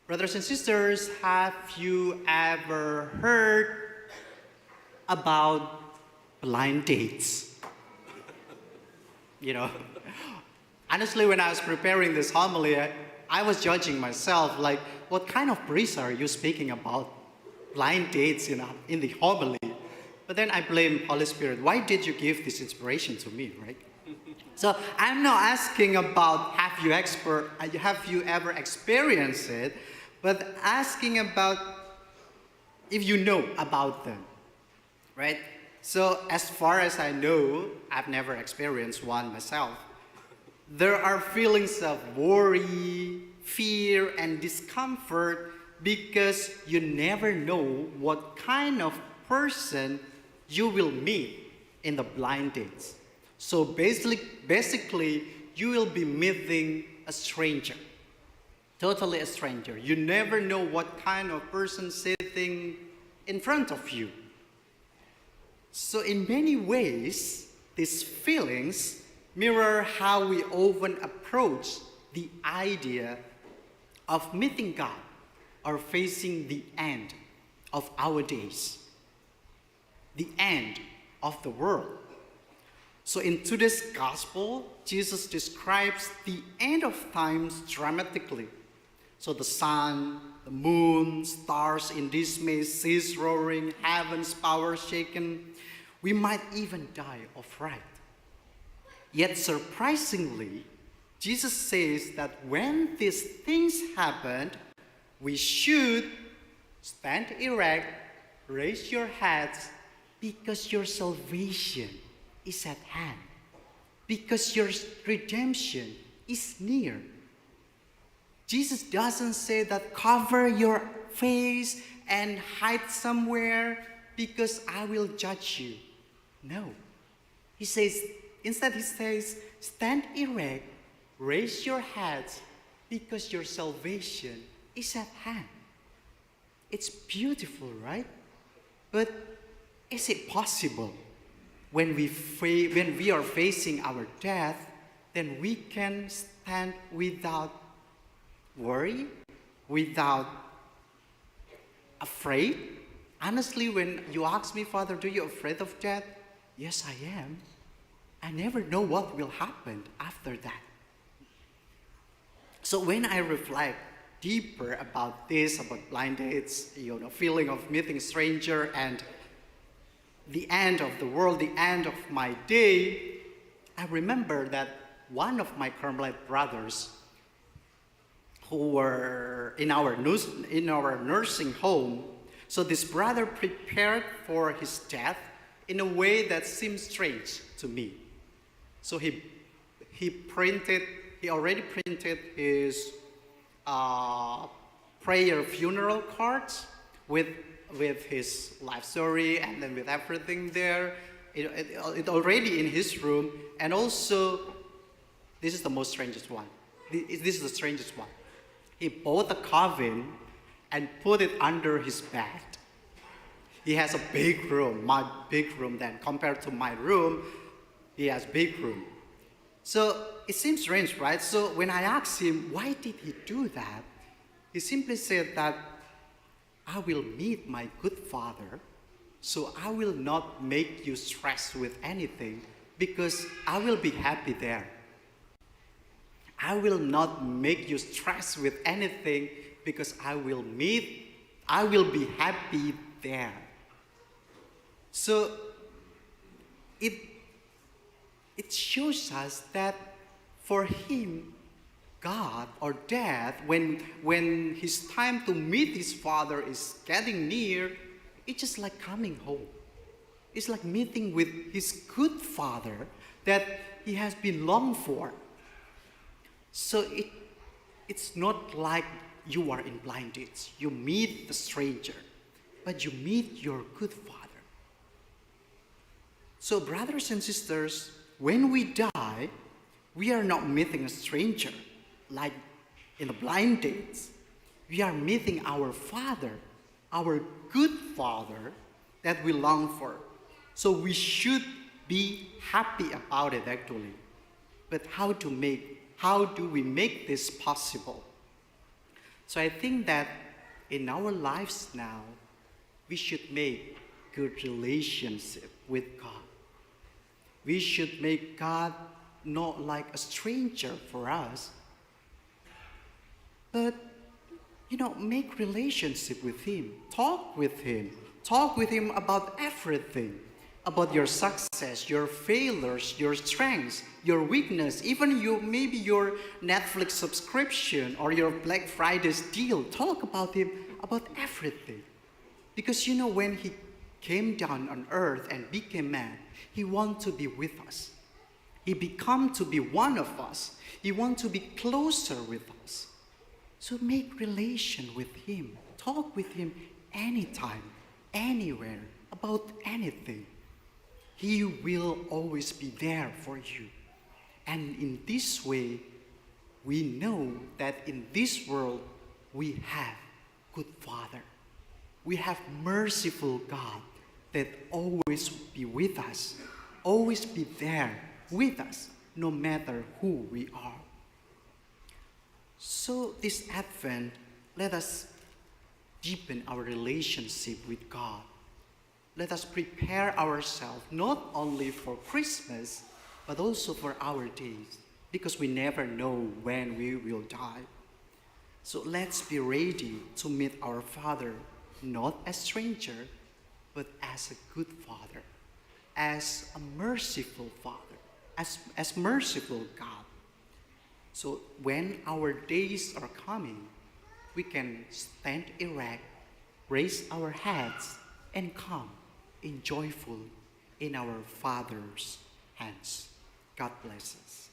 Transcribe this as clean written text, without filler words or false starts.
Brothers and sisters, have you ever heard about blind dates? You know, honestly, when I was preparing this homily, I was judging myself, like, what kind of priest are you speaking about blind dates in the homily? But then I blame Holy Spirit. Why did you give this inspiration to me, right? So I'm not asking about have you ever experienced it, but asking about if you know about them, right? So as far as I know, I've never experienced one myself. There are feelings of worry, fear, and discomfort because you never know what kind of person you will meet in the blind dates. So basically, you will be meeting a stranger, totally a stranger. You never know what kind of person sitting in front of you. So in many ways, these feelings mirror how we often approach the idea of meeting God or facing the end of our days, the end of the world. So in today's gospel, Jesus describes the end of times dramatically. So the sun, the moon, stars in dismay, seas roaring, heaven's power shaken. We might even die of fright. Yet surprisingly, Jesus says that when these things happen, we should stand erect, raise your heads, because your salvation is at hand, because your redemption is near. Jesus doesn't say that cover your face and hide somewhere because I will judge you. No. Instead he says, stand erect, raise your heads because your salvation is at hand. It's beautiful, right? But is it possible when we are facing our death, then we can stand without worry, without afraid? Honestly, when you ask me, Father, do you afraid of death? Yes, I am. I never know what will happen after that. So when I reflect deeper about this, about blind dates, feeling of meeting a stranger and the end of the world, the end of my day, I remember that one of my Carmelite brothers who were in our nursing home, so this brother prepared for his death in a way that seemed strange to me. So he already printed his prayer funeral cards with his life story and then with everything there. It already in his room. And also, this is the most strangest one. This is the strangest one. He bought a coffin and put it under his bed. He has a big room, my big room then. Compared to my room, he has big room. So it seems strange, right? So when I asked him, why did he do that? He simply said that, I will meet my good Father, so I will not make you stress with anything because I will be happy there. I will not make you stress with anything because I will be happy there. So it shows us that for him, God or death, when his time to meet his Father is getting near, it's just like coming home. It's like meeting with his good Father that he has been longed for. So it's not like you are in blind dates. You meet the stranger, but you meet your good Father. So brothers and sisters, when we die, we are not meeting a stranger like in the blind dates. We are meeting our Father, our good Father that we long for. So we should be happy about it actually. But how do we make this possible? So I think that in our lives now, we should make good relationship with God. We should make God not like a stranger for us, but make relationship with Him. Talk with Him. Talk with Him about everything. About your success, your failures, your strengths, your weakness, even maybe your Netflix subscription or your Black Friday's deal. Talk about Him, about everything. Because when He came down on earth and became man, He wants to be with us. He become to be one of us. He wants to be closer with us. So make relation with Him. Talk with Him anytime, anywhere, about anything. He will always be there for you. And in this way, we know that in this world, we have good Father. We have merciful God that always be with us, always be there with us, no matter who we are. So this Advent, let us deepen our relationship with God. Let us prepare ourselves not only for Christmas, but also for our days, because we never know when we will die. So let's be ready to meet our Father, not as stranger, but as a good Father, as a merciful Father, as merciful God. So when our days are coming, we can stand erect, raise our heads, and come in joyful in our Father's hands. God bless us.